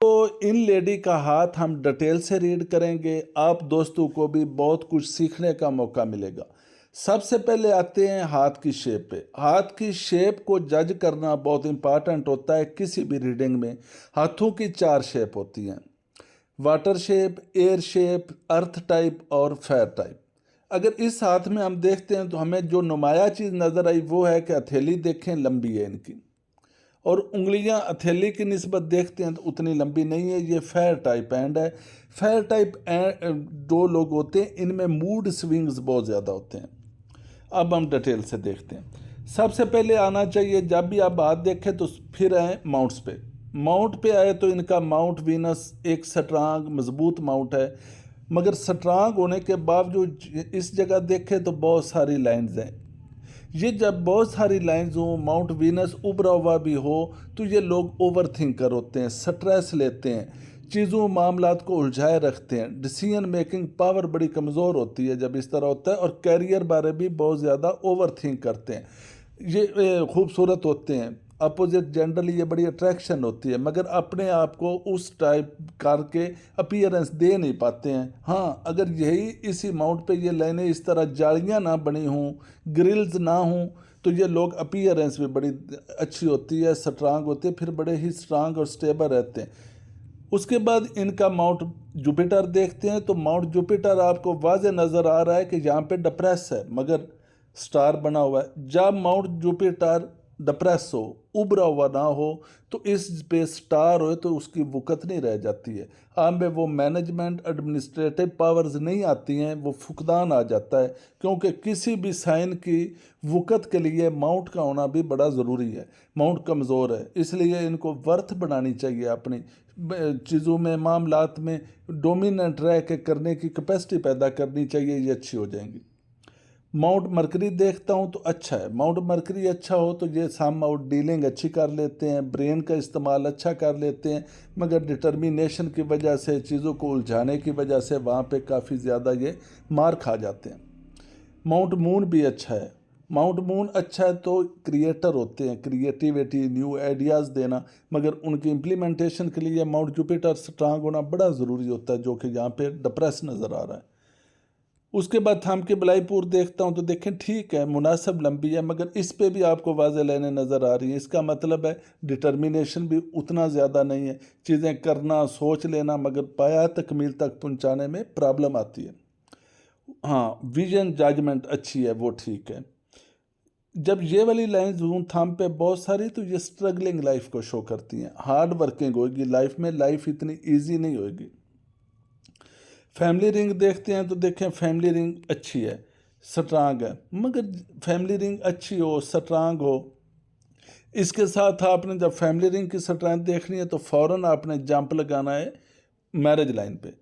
तो इन लेडी का हाथ हम डिटेल से रीड करेंगे, आप दोस्तों को भी बहुत कुछ सीखने का मौका मिलेगा। सबसे पहले आते हैं हाथ की शेप पे। हाथ की शेप को जज करना बहुत इंपॉर्टेंट होता है किसी भी रीडिंग में। हाथों की 4 शेप होती हैं: वाटर शेप, एयर शेप, अर्थ टाइप और फायर टाइप। अगर इस हाथ में हम देखते हैं तो हमें जो नुमाया चीज़ नज़र आई वो है कि हथेली देखें लंबी है इनकी, और उंगलियां हथेली की निस्बत देखते हैं तो उतनी लंबी नहीं है। ये फेयर टाइप हैंड है। फेयर टाइप जो लोग होते हैं इनमें मूड स्विंग्स बहुत ज़्यादा होते हैं। अब हम डिटेल से देखते हैं। सबसे पहले आना चाहिए, जब भी आप हाथ देखें तो फिर आए माउंट्स पे। माउंट पे आए तो इनका माउंट वीनस एक स्ट्रांग मजबूत माउंट है, मगर स्ट्रांग होने के बावजूद इस जगह देखें तो बहुत सारी लाइंस हैं। ये जब बहुत सारी लाइंस हो, माउंट वीनस उभरा हुआ भी हो, तो ये लोग ओवर थिंकर होते हैं, स्ट्रेस लेते हैं, चीज़ों मामलात को उलझाए रखते हैं। डिसीजन मेकिंग पावर बड़ी कमज़ोर होती है जब इस तरह होता है, और कैरियर बारे भी बहुत ज़्यादा ओवर थिंक करते हैं। ये खूबसूरत होते हैं, अपोजिट जेंडरली ये बड़ी अट्रैक्शन होती है, मगर अपने आप को उस टाइप करके अपीयरेंस दे नहीं पाते हैं। हाँ, अगर यही इसी माउंट पे ये लाइनें इस तरह जालियाँ ना बनी हों, ग्रिल्स ना हों, तो ये लोग अपीयरेंस भी बड़ी अच्छी होती है, स्ट्रांग होती है, फिर बड़े ही स्ट्रांग और स्टेबल रहते हैं। उसके बाद इनका माउंट जुपिटर देखते हैं तो माउंट जुपिटर आपको वाज़े नज़र आ रहा है कि यहाँ पे डिप्रेस है, मगर स्टार बना हुआ है। जब माउंट जुपिटर डिप्रेस हो, उभरा हुआ ना हो, तो इस पे स्टार हो तो उसकी वुकत नहीं रह जाती है। हाँ में वो मैनेजमेंट एडमिनिस्ट्रेटिव पावर्स नहीं आती हैं, वो फुकदान आ जाता है, क्योंकि किसी भी साइन की वुकत के लिए माउंट का होना भी बड़ा ज़रूरी है। माउंट कमज़ोर है, इसलिए इनको वर्थ बनानी चाहिए, अपनी चीज़ों में मामलात में डोमिनेंट रह के करने की कैपेसिटी पैदा करनी चाहिए, ये अच्छी हो जाएंगी। माउंट मरकरी देखता हूँ तो अच्छा है। माउंट मरकरी अच्छा हो तो ये सम आउट डीलिंग अच्छी कर लेते हैं, ब्रेन का इस्तेमाल अच्छा कर लेते हैं, मगर डिटर्मिनेशन की वजह से, चीज़ों को उलझाने की वजह से वहाँ पे काफ़ी ज़्यादा ये मार खा जाते हैं। माउंट मून भी अच्छा है। माउंट मून अच्छा है तो क्रिएटर होते हैं, क्रिएटिविटी, न्यू आइडियाज़ देना, मगर उनकी इम्प्लीमेंटेशन के लिए माउंट जुपिटर स्ट्रांग होना बड़ा ज़रूरी होता है, जो कि यहाँ पे डिप्रेस नज़र आ रहा है। उसके बाद थाम के बलाईपुर देखता हूँ तो देखें ठीक है, मुनासिब लंबी है, मगर इस पे भी आपको वाज़े लाइनें नज़र आ रही हैं। इसका मतलब है डिटर्मिनेशन भी उतना ज़्यादा नहीं है, चीज़ें करना, सोच लेना, मगर पाया तकमील तक पहुँचाने में प्रॉब्लम आती है। हाँ, विजन जजमेंट अच्छी है, वो ठीक है। जब ये वाली लाइन जूम थाम पे बहुत सारी, तो ये स्ट्रगलिंग लाइफ को शो करती हैं, हार्ड वर्किंग होगी लाइफ में, लाइफ इतनी इजी नहीं होगी। फैमिली रिंग देखते हैं तो देखें फैमिली रिंग अच्छी है, स्ट्रांग है, मगर फैमिली रिंग अच्छी हो, स्ट्रांग हो, इसके साथ आपने जब फैमिली रिंग की स्ट्रेंथ देखनी है तो फ़ौरन आपने जंप लगाना है मैरिज लाइन पे।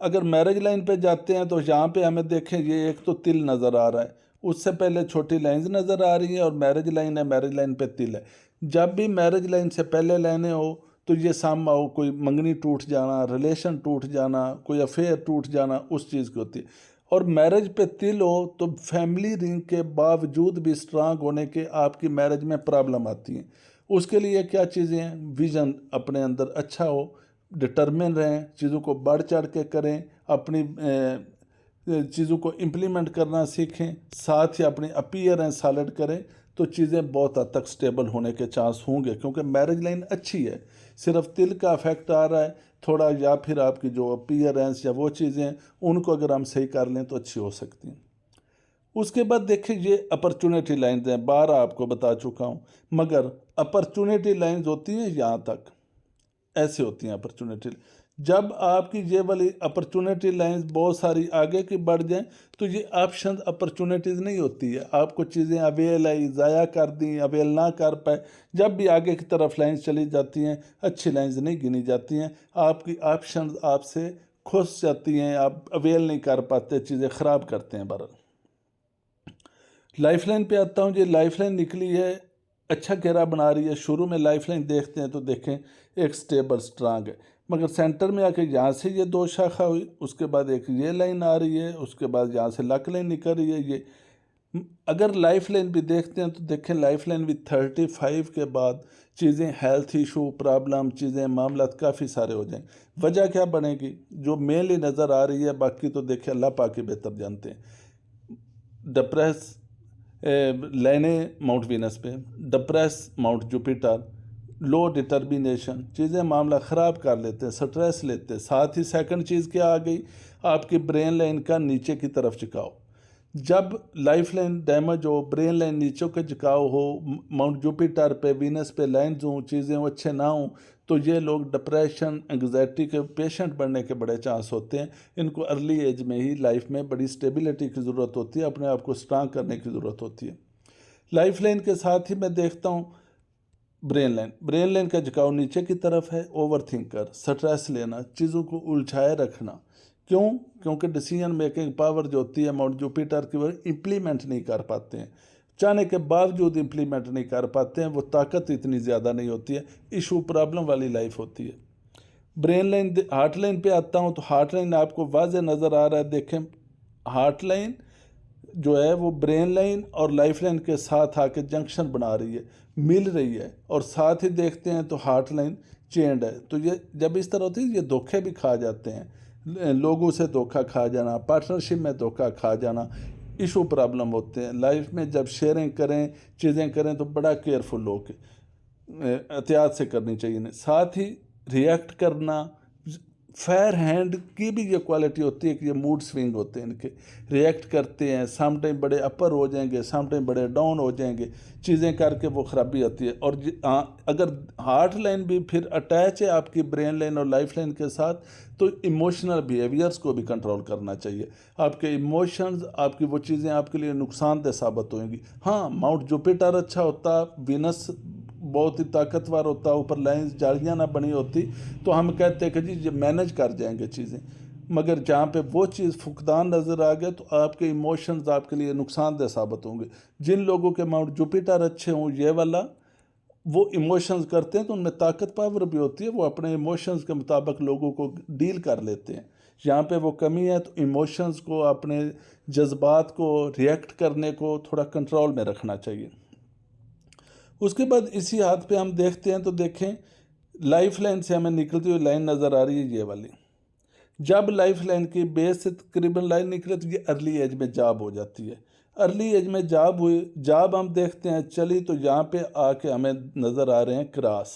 अगर मैरिज लाइन पे जाते हैं तो यहाँ पे हमें देखें, ये एक तो तिल नज़र आ रहा है, उससे पहले छोटी लाइंस नज़र आ रही हैं, और मैरिज लाइन है, मैरिज लाइन पे तिल है। जब भी मैरिज लाइन से पहले लाइनें हो तो ये सामने हो, कोई मंगनी टूट जाना, रिलेशन टूट जाना, कोई अफेयर टूट जाना, उस चीज़ की होती है। और मैरिज पे तिल हो तो फैमिली रिंग के बावजूद भी स्ट्रांग होने के आपकी मैरिज में प्रॉब्लम आती हैं। उसके लिए क्या चीज़ें हैं? विज़न अपने अंदर अच्छा हो, डिटर्मिन रहें, चीज़ों को बढ़ चढ़ के करें, अपनी चीज़ों को इम्प्लीमेंट करना सीखें, साथ ही अपनी अपीयरेंस सॉलिड करें, तो चीज़ें बहुत हद तक स्टेबल होने के चांस होंगे, क्योंकि मैरिज लाइन अच्छी है। सिर्फ तिल का इफेक्ट आ रहा है थोड़ा, या फिर आपकी जो अपीयरेंस या वो चीज़ें, उनको अगर हम सही कर लें तो अच्छी हो सकती हैं। उसके बाद देखिए, ये अपॉर्चुनिटी लाइन्स हैं, 12 आपको बता चुका हूँ, मगर अपॉर्चुनिटी लाइन्स होती हैं यहाँ तक, ऐसे होती हैं अपॉर्चुनिटी। जब आपकी ये वाली अपॉर्चुनिटी लाइंस बहुत सारी आगे की बढ़ जाएं तो ये ऑप्शन अपॉर्चुनिटीज़ नहीं होती है, आपको चीज़ें अवेल आई, ज़ाया कर दी, अवेल ना कर पाए। जब भी आगे की तरफ लाइंस चली जाती हैं, अच्छी लाइंस नहीं गिनी जाती हैं, आपकी ऑप्शन आपसे खुस जाती हैं, आप अवेल नहीं कर पाते, चीज़ें ख़राब करते हैं। बहरहाल लाइफ लाइन पे आता हूँ, ये लाइफ लाइन निकली है, अच्छा घेरा बना रही है। शुरू में लाइफ लाइन देखते हैं तो देखें एक स्टेबल स्ट्रांग है, मगर सेंटर में आके यहाँ से ये 2 शाखा हुई, उसके बाद एक ये लाइन आ रही है, उसके बाद यहाँ से लक लाइन निकल रही है। ये अगर लाइफ लाइन भी देखते हैं तो देखें लाइफ लाइन भी 35 के बाद चीज़ें हेल्थ इशू प्रॉब्लम चीज़ें मामला काफ़ी सारे हो जाएंगे। वजह क्या बनेगी जो मेनली नज़र आ रही है, बाकी तो देखिए अल्लाह पाक ही बेहतर जानते हैं। डिप्रेस लेने माउंट वीनस पे, डिप्रेस माउंट जुपिटर, लो डिटर्मिनेशन, चीज़ें मामला ख़राब कर लेते हैं, स्ट्रेस लेते हैं। साथ ही सेकंड चीज़ क्या आ गई, आपकी ब्रेन लाइन का नीचे की तरफ झुकाव। जब लाइफ लाइन डैमेज हो, ब्रेन लाइन नीचे के झुकाव हो, माउंट जुपिटर पे वीनस पे लाइन्स हों, चीज़ें अच्छे ना हों, तो ये लोग डिप्रेशन एंग्जाइटी के पेशेंट बनने के बड़े चांस होते हैं। इनको अर्ली एज में ही लाइफ में बड़ी स्टेबिलिटी की ज़रूरत होती है, अपने आप को स्ट्रांग करने की ज़रूरत होती है। लाइफ लाइन के साथ ही मैं देखता हूँ ब्रेन लाइन का झुकाव नीचे की तरफ है। ओवर थिंकर, स्ट्रेस लेना, चीज़ों को उलझाए रखना। क्यों? क्योंकि डिसीजन मेकिंग पावर जो होती है माउंट जुपिटर की, वो इम्प्लीमेंट नहीं कर पाते हैं, चाहने के बावजूद इम्प्लीमेंट नहीं कर पाते हैं, वो ताकत इतनी ज़्यादा नहीं होती है, इशू प्रॉब्लम वाली लाइफ होती है। ब्रेन लाइन, हार्ट लाइन पे आता हूँ तो हार्ट लाइन आपको वाज़े नज़र आ रहा है। देखें हार्ट लाइन जो है वो ब्रेन लाइन और लाइफ लाइन के साथ आके जंक्शन बना रही है, मिल रही है, और साथ ही देखते हैं तो हार्ट लाइन चेंड है। तो ये जब इस तरह होती है, ये धोखे भी खा जाते हैं, लोगों से धोखा खा जाना, पार्टनरशिप में धोखा खा जाना, इशू प्रॉब्लम होते हैं लाइफ में। जब शेयरिंग करें चीज़ें करें तो बड़ा केयरफुल होकर एहतियात से करनी चाहिए। साथ ही रिएक्ट करना, फेयर हैंड की भी ये क्वालिटी होती है कि ये मूड स्विंग होते हैं इनके, रिएक्ट करते हैं, सम टाइम बड़े अपर हो जाएंगे, सम टाइम बड़े डाउन हो जाएंगे, चीज़ें करके वो ख़राबी आती है। और अगर हार्ट लाइन भी फिर अटैच है आपकी ब्रेन लाइन और लाइफ लाइन के साथ, तो इमोशनल बिहेवियर्स को भी कंट्रोल करना चाहिए। आपके इमोशंस, आपकी वो चीज़ें आपके लिए नुकसानदेह साबित होंगी। हाँ, माउंट जुपिटर अच्छा होता, वीनस बहुत ही ताकतवर होता, ऊपर लाइंस जालियाँ ना बनी होती, तो हम कहते हैं कि जी ये मैनेज कर जाएंगे चीज़ें। मगर जहाँ पे वो चीज़ फुकदान नज़र आ गया तो आपके इमोशंस आपके लिए नुकसानदेह साबित होंगे। जिन लोगों के माउंट जुपिटर अच्छे हों, ये वाला वो इमोशंस करते हैं तो उनमें ताकत पावर भी होती है, वो अपने इमोशंस के मुताबिक लोगों को डील कर लेते हैं। जहाँ पे वो कमी है तो इमोशंस को, अपने जज्बात को, रिएक्ट करने को थोड़ा कंट्रोल में रखना चाहिए। उसके बाद इसी हाथ पे हम देखते हैं तो देखें लाइफ लाइन से हमें निकलती हुई लाइन नज़र आ रही है ये वाली। जब लाइफ लाइन की बेस से तकरीबन लाइन निकले तो ये अर्ली एज में जॉब हो जाती है। अर्ली एज में जॉब हुई, जॉब हम देखते हैं चली तो यहाँ पे आके हमें नज़र आ रहे हैं क्रॉस,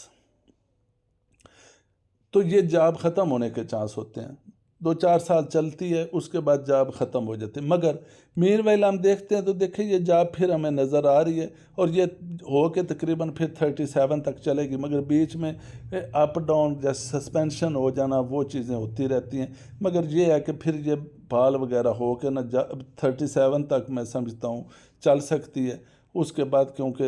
तो ये जॉब ख़त्म होने के चांस होते हैं। 2-4 साल चलती है, उसके बाद जॉब ख़त्म हो जाती है। मगर मीनवाइल हम देखते हैं तो देखिए ये जॉब फिर हमें नज़र आ रही है, और ये हो के तकरीबन फिर 37 तक चलेगी। मगर बीच में अप डाउन जैसे सस्पेंशन हो जाना, वो चीज़ें होती रहती हैं। मगर ये है कि फिर ये बाल वगैरह हो के ना 37 तक मैं समझता हूँ चल सकती है। उसके बाद क्योंकि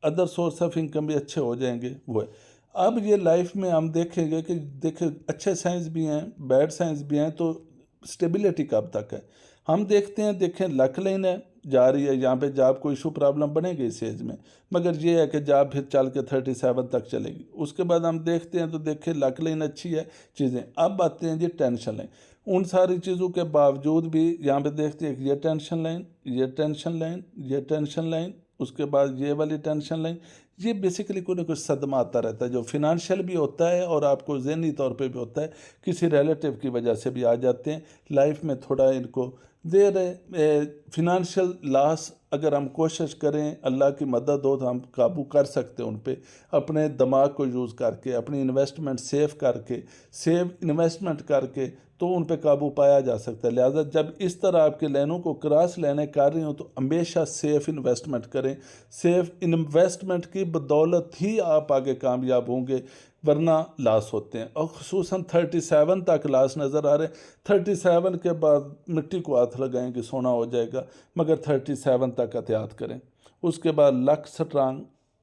अदर सोर्स ऑफ इनकम भी अच्छे हो जाएंगे वो है। अब ये लाइफ में हम देखेंगे कि देखिए अच्छे साइंस भी हैं, बैड साइंस भी हैं, तो स्टेबिलिटी कब तक है हम देखते हैं। देखें लक लाइन है, जा रही है, यहाँ पे जॉब को इशू प्रॉब्लम बनेगी इस एज में, मगर ये है कि जॉब फिर चल के 37 तक चलेगी। उसके बाद हम देखते हैं तो देखें लक लाइन अच्छी है चीज़ें। अब आते हैं जी टेंशन लाइन। उन सारी चीज़ों के बावजूद भी यहाँ पे देखते हैं कि ये टेंशन लाइन, ये टेंशन लाइन, ये टेंशन लाइन, उसके बाद ये वाली टेंशन लाइन। ये बेसिकली कोई ना कोई सदमा आता रहता है, जो फिनंशियल भी होता है और आपको ज़हनी तौर पे भी होता है, किसी रिलेटिव की वजह से भी आ जाते हैं। लाइफ में थोड़ा इनको देर है, फिनंशियल लॉस अगर हम कोशिश करें, अल्लाह की मदद हो तो हम काबू कर सकते हैं उन पे, अपने दिमाग को यूज़ करके, अपनी इन्वेस्टमेंट सेव करके, सेव इन्वेस्टमेंट करके, तो उन पे काबू पाया जा सकता है। लिहाजा जब इस तरह आपके लाइनों को क्रॉस लेने कर रही हो तो हमेशा सेफ इन्वेस्टमेंट करें। सेफ इन्वेस्टमेंट की बदौलत ही आप आगे कामयाब होंगे, वरना लॉस होते हैं। और ख़ुसूसन 37 तक लॉस नज़र आ रहे हैं। 37 के बाद मिट्टी को हाथ लगाएंगे सोना हो जाएगा, मगर 37 तक एहतियात करें। उसके बाद लक स्ट्रांग,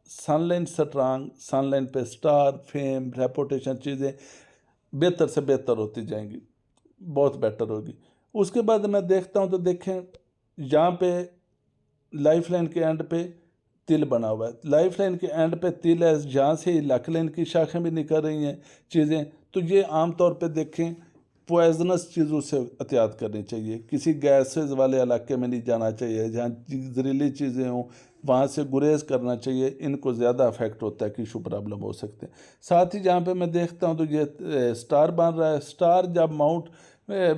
सनलाइन स्ट्रांग, सनलाइन पे स्टार, फेम, रेपुटेशन, चीज़ें बेहतर से बेहतर होती जाएंगी, बहुत बेटर होगी। उसके बाद मैं देखता हूँ तो देखें यहाँ पे लाइफ लाइन के एंड पे तिल बना हुआ है। लाइफ लाइन के एंड पे तिल है, जहाँ से लक लाइन की शाखें भी निकल रही हैं चीज़ें। तो ये आम तौर पे देखें पॉइजनस चीज़ों से एहतियात करनी चाहिए। किसी गैसेस वाले इलाके में नहीं जाना चाहिए जहाँ जहरीली चीज़ें हों, वहाँ से गुरेज करना चाहिए। इनको ज़्यादा अफेक्ट होता है कि इशू प्रॉब्लम हो सकते हैं। साथ ही जहाँ पे मैं देखता हूँ तो ये स्टार बन रहा है। स्टार जब माउंट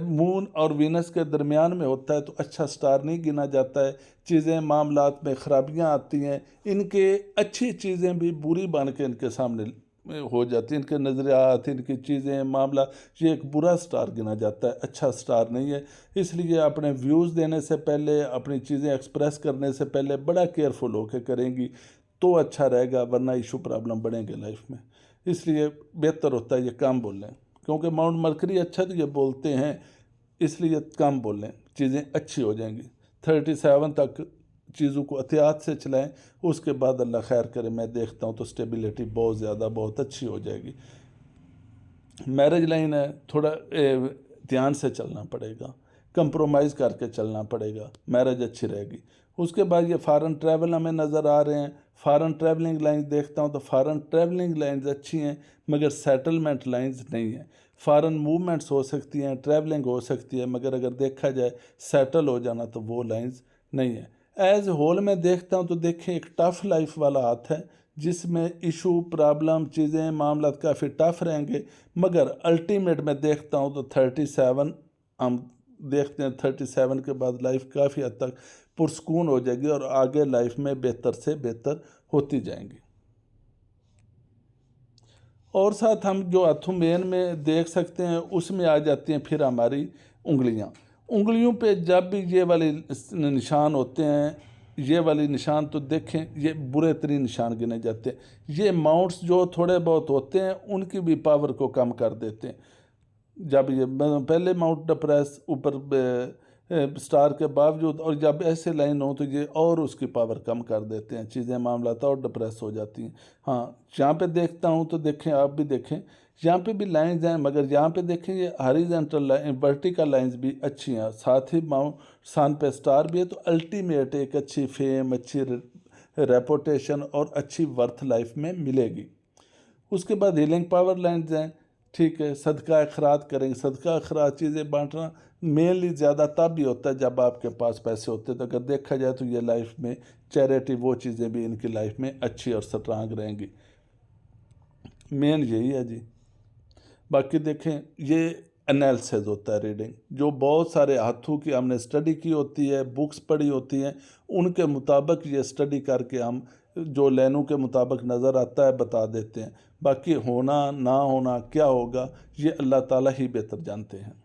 मून और वीनस के दरमियान में होता है तो अच्छा स्टार नहीं गिना जाता है। चीज़ें मामलात में ख़राबियाँ आती हैं, इनके अच्छी चीज़ें भी बुरी बन के इनके सामने हो जाती है। इनके नज़रियात, इनकी चीज़ें, मामला, ये एक बुरा स्टार गिना जाता है, अच्छा स्टार नहीं है। इसलिए अपने व्यूज़ देने से पहले, अपनी चीज़ें एक्सप्रेस करने से पहले बड़ा केयरफुल होकर करेंगी तो अच्छा रहेगा, वरना इशू प्रॉब्लम बढ़ेंगे लाइफ में। इसलिए बेहतर होता है ये कम बोलें, क्योंकि माउंट मरकरी अच्छा तो ये बोलते हैं, इसलिए कम बोलें, चीज़ें अच्छी हो जाएंगी। 37 तक चीज़ों को एहतियात से चलाएं, उसके बाद अल्लाह खैर करे, मैं देखता हूँ तो स्टेबिलिटी बहुत ज़्यादा, बहुत अच्छी हो जाएगी। मैरिज लाइन है, थोड़ा ध्यान से चलना पड़ेगा, कंप्रोमाइज़ करके चलना पड़ेगा, मैरिज अच्छी रहेगी। उसके बाद ये फ़ॉरेन ट्रैवल हमें नज़र आ रहे हैं। फ़ॉरेन ट्रैवलिंग लाइन्स देखता हूँ तो फ़ॉरेन ट्रैवलिंग लाइन्स अच्छी हैं, मगर सेटलमेंट लाइन्स नहीं हैं। फ़ॉरेन मूवमेंट्स हो सकती हैं, ट्रैवलिंग हो सकती है, मगर अगर देखा जाए सेटल हो जाना तो वो लाइन्स नहीं है। एज होल में देखता हूँ तो देखें एक टफ़ लाइफ वाला हाथ है, जिसमें इशू, प्रॉब्लम, चीज़ें, मामला काफ़ी टफ़ रहेंगे, मगर अल्टीमेट में देखता हूँ तो 37 हम देखते हैं। 37 के बाद लाइफ काफ़ी हद तक पुरस्कून हो जाएगी और आगे लाइफ में बेहतर से बेहतर होती जाएंगी। और साथ हम जो हाथों मेन में देख सकते हैं उसमें आ जाती हैं फिर हमारी उंगलियां। उंगलियों पे जब भी ये वाले निशान होते हैं, ये वाले निशान तो देखें ये बुरे तरीन निशान गिने जाते हैं। ये माउंट्स जो थोड़े बहुत होते हैं उनकी भी पावर को कम कर देते हैं। जब ये पहले माउंट डिप्रेस ऊपर स्टार के बावजूद, और जब ऐसे लाइन हो तो ये और उसकी पावर कम कर देते हैं, चीज़ें, मामला और डिप्रेस हो जाती हैं। हाँ, यहाँ पे देखता हूँ तो देखें, आप भी देखें, यहाँ पे भी लाइंस हैं, मगर यहाँ पे देखें ये हॉरिजॉन्टल लाइन, वर्टिकल लाइंस भी अच्छी हैं। साथ ही माउंट सन पे स्टार भी है, तो अल्टीमेट एक अच्छी फेम, अच्छी रेपुटेशन और अच्छी वर्थ लाइफ में मिलेगी। उसके बाद हीलिंग पावर लाइन्स हैं, ठीक है, सदका खैरात करेंगे। सदका खैरात चीज़ें बांटना मेनली ज़्यादा तब भी होता है जब आपके पास पैसे होते हैं। तो अगर देखा जाए तो ये लाइफ में चैरिटी, वो चीज़ें भी इनकी लाइफ में अच्छी और स्ट्रांग रहेंगी। मेन यही है जी। बाकी देखें ये एनालिसिस होता है, रीडिंग, जो बहुत सारे हाथों की हमने स्टडी की होती है, बुक्स पढ़ी होती हैं, उनके मुताबिक ये स्टडी करके हम जो लाइनों के मुताबिक नज़र आता है बता देते हैं। बाकी होना ना होना क्या होगा ये अल्लाह ताला ही बेहतर जानते हैं।